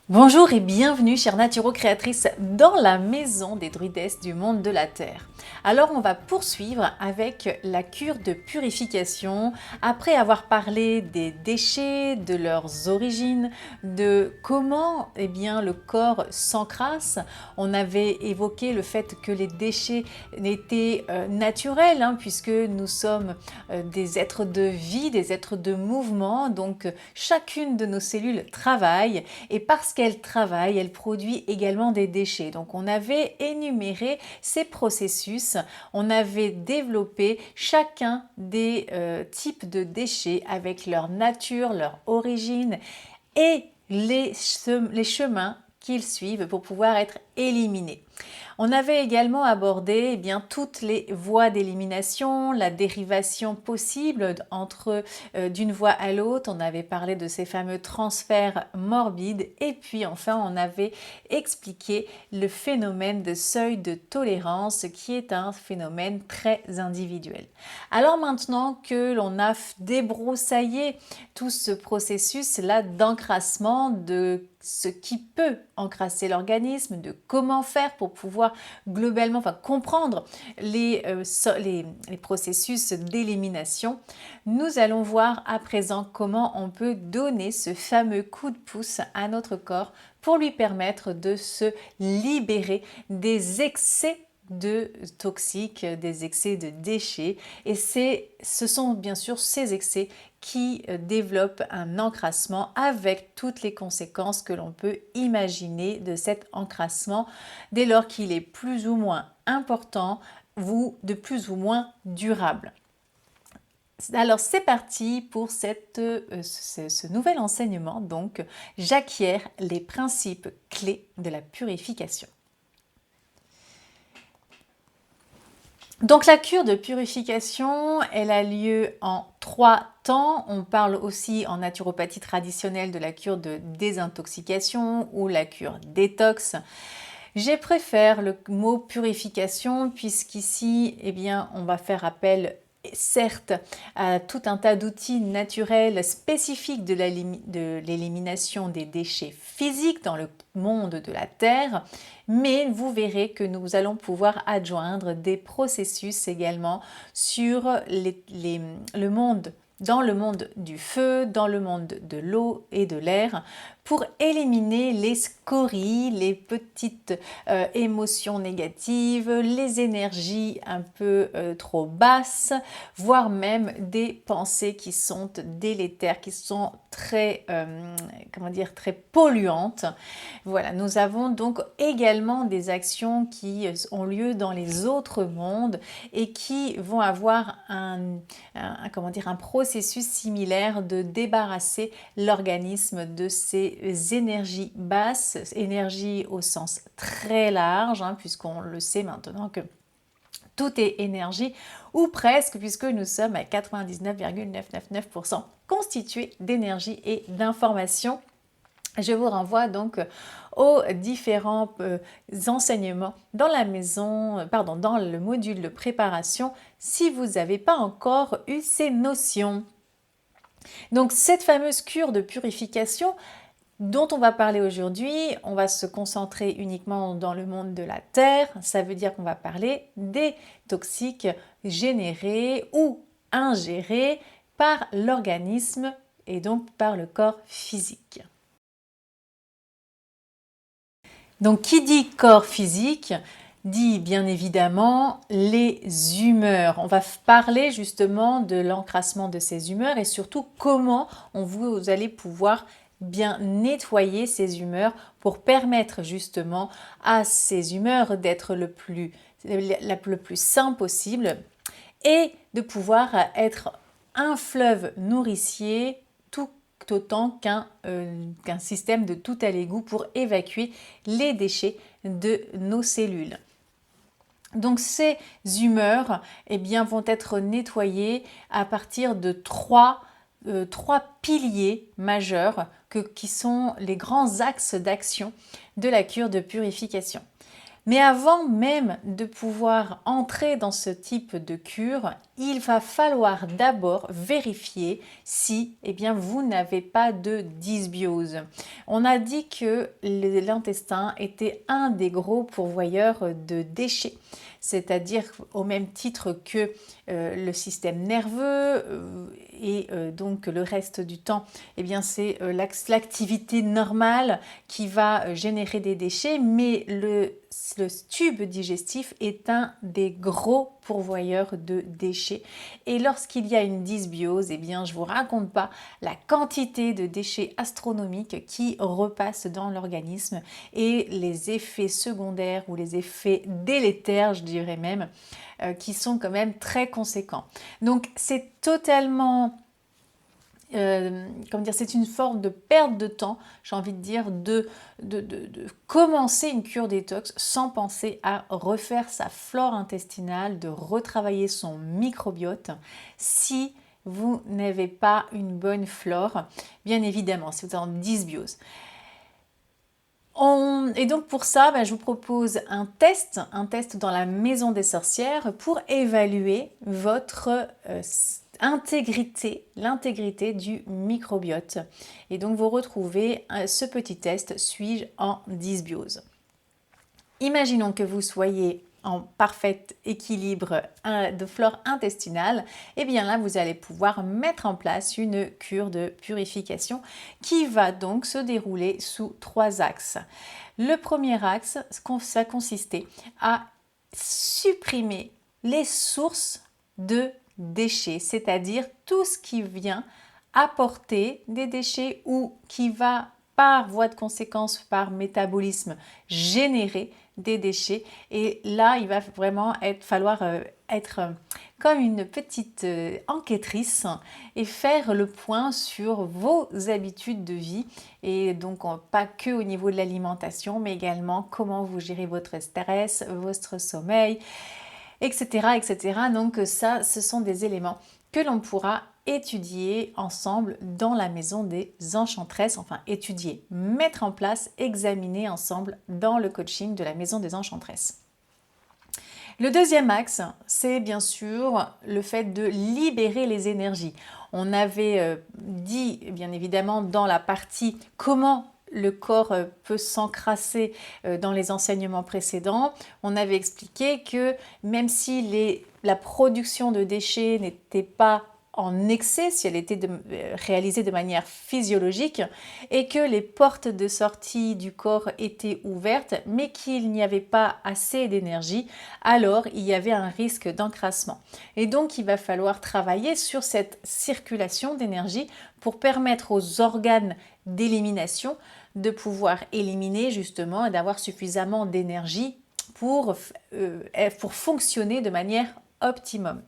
Bonjour et bienvenue chères naturo-créatrices dans la maison des druidesses du monde de la Terre. Alors on va poursuivre avec la cure de purification après avoir parlé des déchets, de leurs origines, de comment le corps s'encrasse. On avait évoqué le fait que les déchets étaient naturels puisque nous sommes des êtres de vie, des êtres de mouvement, donc chacune de nos cellules travaille et parce qu'elle travaille, elle produit également des déchets. Donc on avait énuméré ces processus, on avait développé chacun des types de déchets avec leur nature, leur origine et les chemins qu'ils suivent pour pouvoir être éliminés. On avait également abordé toutes les voies d'élimination, la dérivation possible d'une voie à l'autre. On avait parlé de ces fameux transferts morbides et puis enfin on avait expliqué le phénomène de seuil de tolérance qui est un phénomène très individuel. Alors maintenant que l'on a débroussaillé tout ce processus-là d'encrassement, de ce qui peut encrasser l'organisme, de comment faire pour pouvoir globalement comprendre les processus d'élimination, nous allons voir à présent comment on peut donner ce fameux coup de pouce à notre corps pour lui permettre de se libérer des excès de toxiques, des excès de déchets et ce sont bien sûr ces excès qui développent un encrassement avec toutes les conséquences que l'on peut imaginer de cet encrassement dès lors qu'il est plus ou moins important ou de plus ou moins durable. Alors c'est parti pour ce nouvel enseignement, donc j'acquiers les principes clés de la purification. Donc la cure de purification, elle a lieu en 3 temps. On parle aussi en naturopathie traditionnelle de la cure de désintoxication ou la cure détox. Je préfère le mot purification puisqu'ici, on va faire appel certes à tout un tas d'outils naturels spécifiques de l'élimination des déchets physiques dans le monde de la Terre, mais vous verrez que nous allons pouvoir adjoindre des processus également sur le monde, dans le monde du feu, dans le monde de l'eau et de l'air, pour éliminer les scories, les petites émotions négatives, les énergies un peu trop basses, voire même des pensées qui sont délétères, qui sont très, très polluantes. Voilà, nous avons donc également des actions qui ont lieu dans les autres mondes et qui vont avoir un processus similaire de débarrasser l'organisme de ces énergies basses, énergies au sens très large, puisqu'on le sait maintenant que tout est énergie, ou presque, puisque nous sommes à 99,999% constitués d'énergie et d'information. Je vous renvoie donc aux différents enseignements dans la maison, dans le module de préparation si vous n'avez pas encore eu ces notions. Donc cette fameuse cure de purification dont on va parler aujourd'hui, on va se concentrer uniquement dans le monde de la Terre. Ça veut dire qu'on va parler des toxiques générés ou ingérés par l'organisme et donc par le corps physique. Donc qui dit corps physique dit bien évidemment les humeurs. On va parler justement de l'encrassement de ces humeurs et surtout comment vous allez pouvoir bien nettoyer ces humeurs pour permettre justement à ces humeurs d'être le plus sain possible et de pouvoir être un fleuve nourricier tout autant qu'un système de tout à l'égout pour évacuer les déchets de nos cellules. Donc ces humeurs vont être nettoyées à partir de trois piliers majeurs qui sont les grands axes d'action de la cure de purification. Mais avant même de pouvoir entrer dans ce type de cure, il va falloir d'abord vérifier si vous n'avez pas de dysbiose. On a dit que l'intestin était un des gros pourvoyeurs de déchets, c'est-à-dire au même titre que le système nerveux donc le reste du temps, c'est l'activité normale qui va générer des déchets, mais le tube digestif est un des gros pourvoyeurs de déchets. Et lorsqu'il y a une dysbiose, je ne vous raconte pas la quantité de déchets astronomiques qui repassent dans l'organisme et les effets secondaires ou les effets délétères, je dirais même, qui sont quand même très conséquents. Donc c'est totalement c'est une forme de perte de temps, j'ai envie de dire, de commencer une cure détox sans penser à refaire sa flore intestinale, de retravailler son microbiote si vous n'avez pas une bonne flore, bien évidemment, si vous êtes en dysbiose. Et donc pour ça, je vous propose un test dans la maison des sorcières pour évaluer votre l'intégrité du microbiote. Et donc vous retrouvez ce petit test, suis-je en dysbiose? Imaginons que vous soyez en parfait équilibre de flore intestinale, là vous allez pouvoir mettre en place une cure de purification qui va donc se dérouler sous 3 axes. Le premier axe, ça consistait à supprimer les sources de déchets, c'est-à-dire tout ce qui vient apporter des déchets ou qui va par voie de conséquence, par métabolisme, générer des déchets. Et là, il va vraiment falloir être comme une petite enquêtrice et faire le point sur vos habitudes de vie. Et donc, pas que au niveau de l'alimentation, mais également comment vous gérez votre stress, votre sommeil, etc., etc. Donc ça, ce sont des éléments que l'on pourra étudier ensemble dans la maison des enchantresses, enfin étudier, mettre en place, examiner ensemble dans le coaching de la maison des enchantresses. Le deuxième axe, c'est bien sûr le fait de libérer les énergies. On avait dit, bien évidemment, dans la partie comment le corps peut s'encrasser dans les enseignements précédents. On avait expliqué que même si la production de déchets n'était pas en excès, si elle était réalisée de manière physiologique, et que les portes de sortie du corps étaient ouvertes, mais qu'il n'y avait pas assez d'énergie, alors il y avait un risque d'encrassement. Et donc il va falloir travailler sur cette circulation d'énergie pour permettre aux organes d'élimination de pouvoir éliminer justement et d'avoir suffisamment d'énergie pour fonctionner de manière optimum.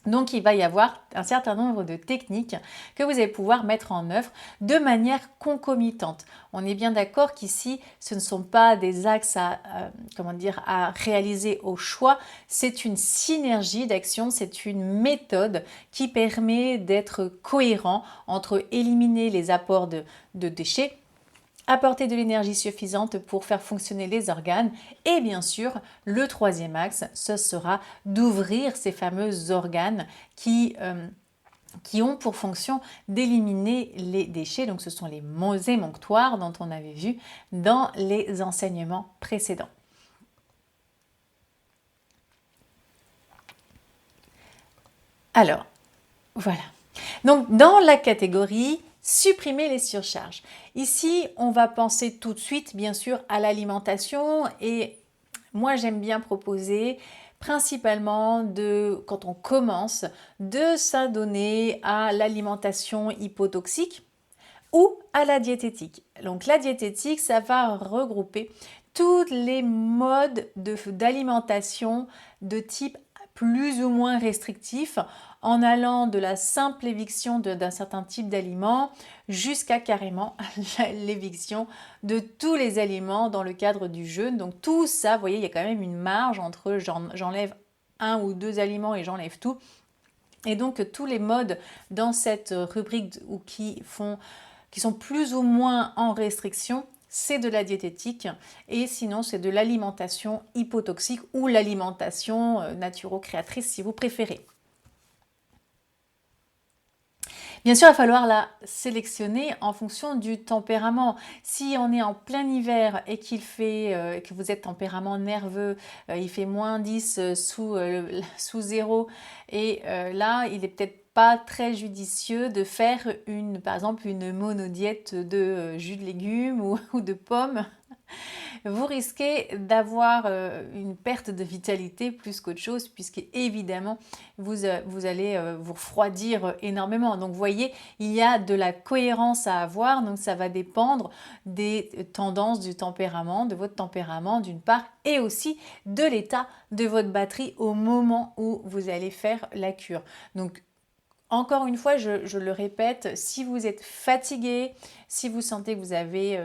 Donc il va y avoir un certain nombre de techniques que vous allez pouvoir mettre en œuvre de manière concomitante. On est bien d'accord qu'ici, ce ne sont pas des axes à réaliser au choix, c'est une synergie d'action, c'est une méthode qui permet d'être cohérent entre éliminer les apports de déchets, apporter de l'énergie suffisante pour faire fonctionner les organes et bien sûr le troisième axe ce sera d'ouvrir ces fameux organes qui ont pour fonction d'éliminer les déchets, donc ce sont les émonctoires dont on avait vu dans les enseignements précédents. Alors voilà, donc dans la catégorie supprimer les surcharges. Ici, on va penser tout de suite, bien sûr, à l'alimentation et moi, j'aime bien proposer principalement quand on commence, de s'adonner à l'alimentation hypotoxique ou à la diététique. Donc la diététique, ça va regrouper tous les modes d'alimentation de type plus ou moins restrictif en allant de la simple éviction d'un certain type d'aliments jusqu'à carrément l'éviction de tous les aliments dans le cadre du jeûne. Donc tout ça, vous voyez, il y a quand même une marge entre j'enlève 1 ou 2 aliments et j'enlève tout. Et donc tous les modes dans cette rubrique qui sont plus ou moins en restriction, c'est de la diététique et sinon c'est de l'alimentation hypotoxique ou l'alimentation naturo-créatrice si vous préférez. Bien sûr, il va falloir la sélectionner en fonction du tempérament. Si on est en plein hiver et que vous êtes tempérament nerveux, il fait -10 sous zéro, et là, il est peut-être pas très judicieux de faire par exemple une monodiète de jus de légumes ou de pommes. Vous risquez d'avoir une perte de vitalité plus qu'autre chose, puisque évidemment vous allez vous refroidir énormément. Donc vous voyez, il y a de la cohérence à avoir, donc ça va dépendre des tendances du tempérament, de votre tempérament d'une part, et aussi de l'état de votre batterie au moment où vous allez faire la cure. Donc encore une fois, je le répète, si vous êtes fatigué, si vous sentez que vous avez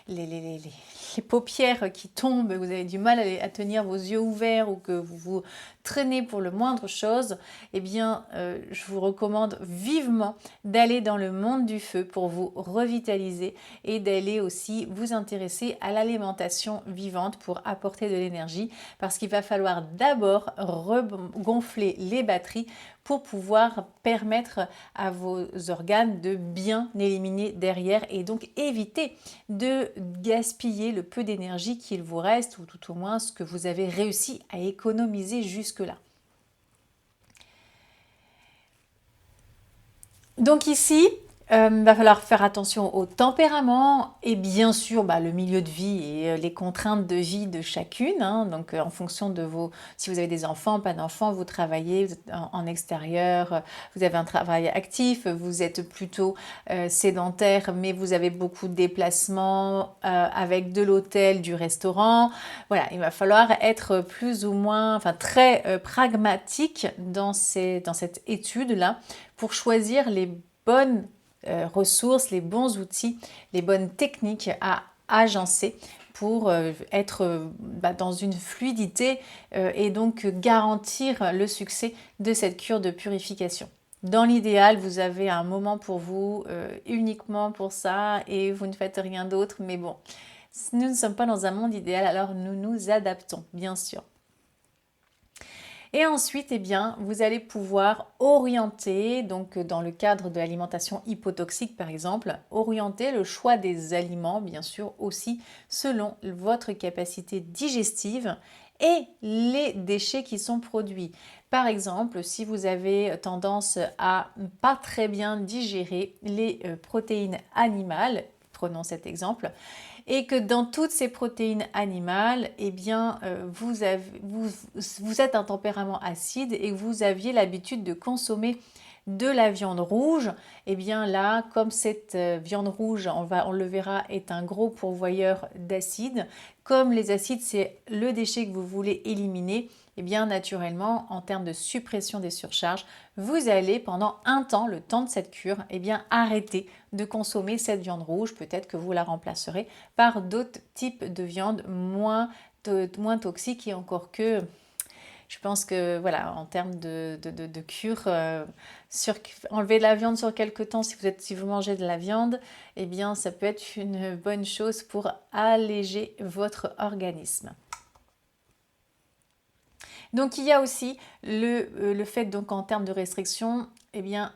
les paupières qui tombent, vous avez du mal à tenir vos yeux ouverts ou que vous vous traînez pour le moindre chose, eh bien, je vous recommande vivement d'aller dans le monde du feu pour vous revitaliser et d'aller aussi vous intéresser à l'alimentation vivante pour apporter de l'énergie, parce qu'il va falloir d'abord gonfler les batteries pour pouvoir permettre à vos organes de bien éliminer derrière et donc éviter de gaspiller le peu d'énergie qu'il vous reste, ou tout au moins ce que vous avez réussi à économiser jusque-là. Donc ici, va falloir faire attention au tempérament et bien sûr le milieu de vie et les contraintes de vie de chacune, hein. Donc en fonction de si vous avez des enfants, pas d'enfants, vous travaillez, vous êtes en extérieur, vous avez un travail actif, vous êtes plutôt sédentaire, mais vous avez beaucoup de déplacements avec de l'hôtel, du restaurant. Voilà, il va falloir être plus ou moins, très pragmatique dans cette étude-là pour choisir les bonnes ressources, les bons outils, les bonnes techniques à agencer pour être dans une fluidité et donc garantir le succès de cette cure de purification. Dans l'idéal, vous avez un moment pour vous uniquement pour ça et vous ne faites rien d'autre, mais bon, nous ne sommes pas dans un monde idéal, alors nous nous adaptons, bien sûr. Et ensuite, eh bien, vous allez pouvoir orienter, donc dans le cadre de l'alimentation hypotoxique par exemple, orienter le choix des aliments, bien sûr, aussi selon votre capacité digestive et les déchets qui sont produits. Par exemple, si vous avez tendance à pas très bien digérer les protéines animales, prenons cet exemple, et que dans toutes ces protéines animales, eh bien, vous êtes un tempérament acide et vous aviez l'habitude de consommer de la viande rouge, et bien là, comme cette viande rouge, on le verra, est un gros pourvoyeur d'acides, comme les acides, c'est le déchet que vous voulez éliminer, et bien naturellement, en termes de suppression des surcharges, vous allez pendant un temps, le temps de cette cure, et bien arrêter de consommer cette viande rouge. Peut-être que vous la remplacerez par d'autres types de viande moins toxiques, et encore que je pense que voilà, en termes de cure, enlever de la viande sur quelque temps, si vous mangez de la viande, eh bien ça peut être une bonne chose pour alléger votre organisme. Donc il y a aussi le fait, donc en termes de restriction, eh bien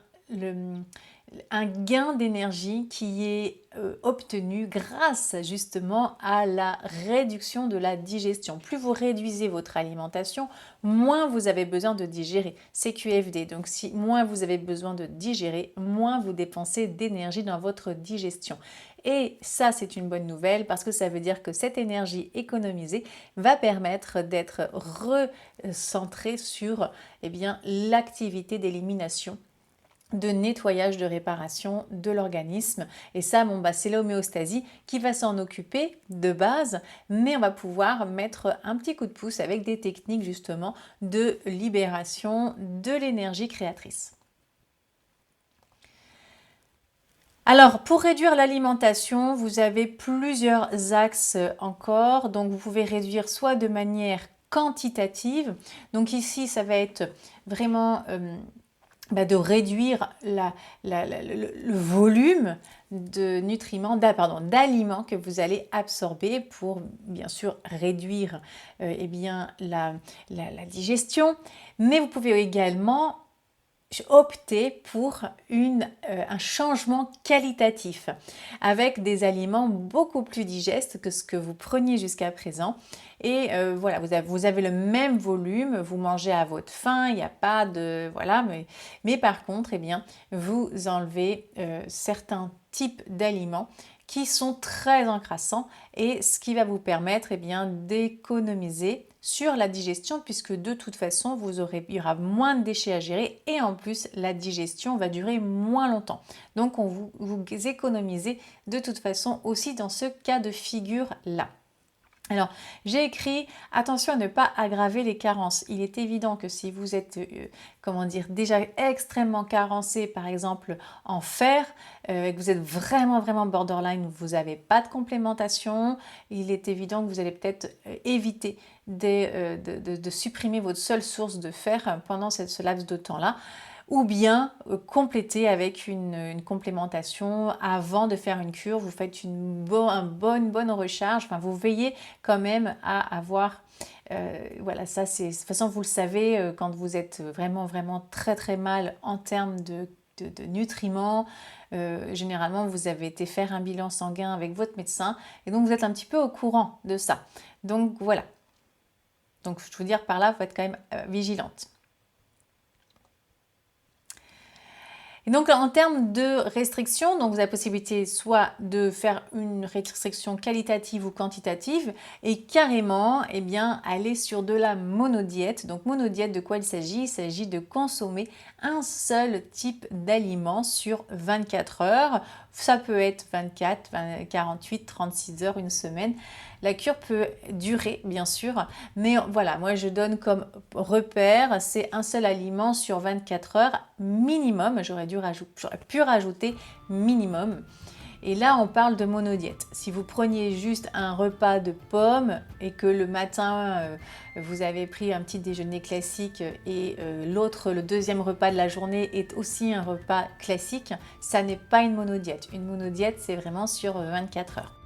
un gain d'énergie qui est obtenu grâce justement à la réduction de la digestion. Plus vous réduisez votre alimentation, moins vous avez besoin de digérer. C'est QFD, donc si moins vous avez besoin de digérer, moins vous dépensez d'énergie dans votre digestion. Et ça, c'est une bonne nouvelle parce que ça veut dire que cette énergie économisée va permettre d'être recentrée sur l'activité d'élimination, de nettoyage, de réparation de l'organisme. Et ça, c'est l'homéostasie qui va s'en occuper de base, mais on va pouvoir mettre un petit coup de pouce avec des techniques justement de libération de l'énergie créatrice. Alors, pour réduire l'alimentation, vous avez plusieurs axes encore. Donc, vous pouvez réduire soit de manière quantitative. Donc ici, ça va être vraiment de réduire le volume de nutriments, d'aliments que vous allez absorber pour bien sûr réduire eh bien, la digestion. Mais vous pouvez également opter pour un changement qualitatif avec des aliments beaucoup plus digestes que ce que vous preniez jusqu'à présent. Et voilà, vous avez le même volume, vous mangez à votre faim, il n'y a pas de... Voilà, mais par contre, eh bien, vous enlevez certains types d'aliments qui sont très encrassants et ce qui va vous permettre eh bien, d'économiser sur la digestion puisque de toute façon il y aura moins de déchets à gérer et en plus la digestion va durer moins longtemps. Donc vous économisez de toute façon aussi dans ce cas de figure là. Alors, j'ai écrit « Attention à ne pas aggraver les carences ». Il est évident que si vous êtes, déjà extrêmement carencé, par exemple en fer, et que vous êtes vraiment borderline, vous n'avez pas de complémentation, il est évident que vous allez peut-être éviter de supprimer votre seule source de fer pendant ce laps de temps-là, ou bien compléter avec une complémentation avant de faire une cure. Vous faites une bonne recharge, enfin, vous veillez quand même à avoir, voilà, ça c'est, de toute façon vous le savez, quand vous êtes vraiment très mal en termes de nutriments, généralement vous avez été faire un bilan sanguin avec votre médecin et donc vous êtes un petit peu au courant de ça. Donc voilà, donc je veux dire par là, il faut être quand même vigilante. Et donc en termes de restrictions, donc vous avez la possibilité soit de faire une restriction qualitative ou quantitative et carrément eh bien, aller sur de la monodiète. Donc monodiète, de quoi il s'agit? Il s'agit de consommer un seul type d'aliment sur 24 heures. Ça peut être 24, 48, 36 heures, une semaine. La cure peut durer, bien sûr, mais voilà, moi je donne comme repère, c'est un seul aliment sur 24 heures minimum. J'aurais pu rajouter minimum. Et là, on parle de monodiète. Si vous preniez juste un repas de pommes et que le matin, vous avez pris un petit déjeuner classique et le deuxième repas de la journée est aussi un repas classique, ça n'est pas une monodiète. Une monodiète, c'est vraiment sur 24 heures.